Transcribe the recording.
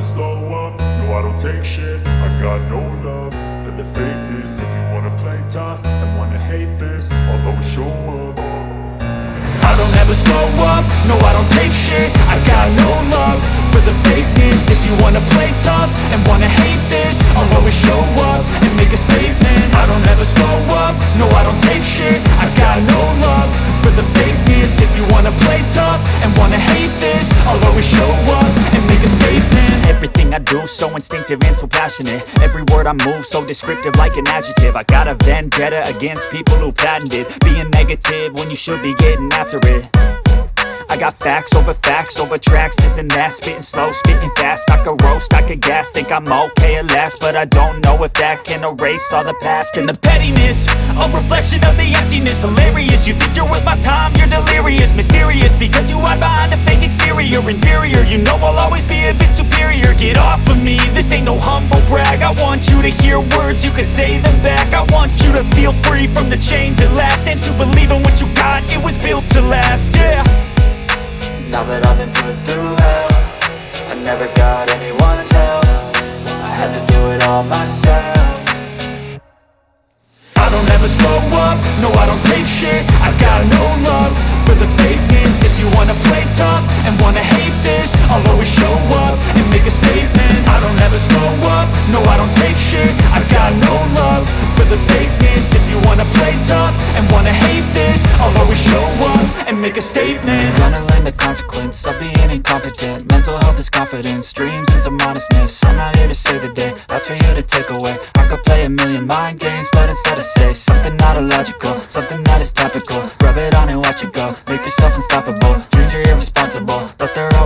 slow up, no I don't take shit. I got no love for the fakeness. If you wanna play tough and wanna hate this, I'll always show up. I don't ever slow up, no I don't take shit. I got no love for the fakeness. If you wanna play tough and wanna hate this, I'll always show up and make a statement. I don't ever slow up, no I don't take shit. I got no love for the fakeness. If you wanna play tough and wanna hate this, I'll always show up and make a statement. Everything I do so instinctive and so passionate. Every word I move so descriptive like an adjective. I got a vendetta against people who patented being negative when you should be getting after it. I got facts over tracks, this and that. Spitting slow, spitting fast, I could roast, I could gas. Think I'm okay at last, but I don't know if that can erase all the past. And the pettiness, a reflection of the emptiness. Hilarious, you think you're worth my time, you're delirious. Mysterious, because you hide behind a fake exterior. Inferior, you know I'll always be a bit superior. Get off of me, this ain't no humble brag. I want you to hear words, you can say them back. I want you to feel free from the chains at last, and to believe in what you got, it was built to last, yeah. Now that I've been put through hell, I never got anyone's help. I had to do it all myself. I don't ever slow up, no I don't take shit. I got no love for the fakeness. If you wanna play tough and wanna hate this, I'll always show up and make a statement. I don't ever slow up, no I don't take shit. I got no love for the fakeness. If you wanna play tough and wanna hate this, I'll always show up and make a statement. Gonna learn the consequence of being incompetent. Mental health is confidence, dreams and some honestness. I'm not here to save the day, that's for you to take away. I could play a million mind games, but instead I say something not illogical, something that is topical. Rub it on and watch it go, make yourself unstoppable. Dreams are irresponsible, but they're always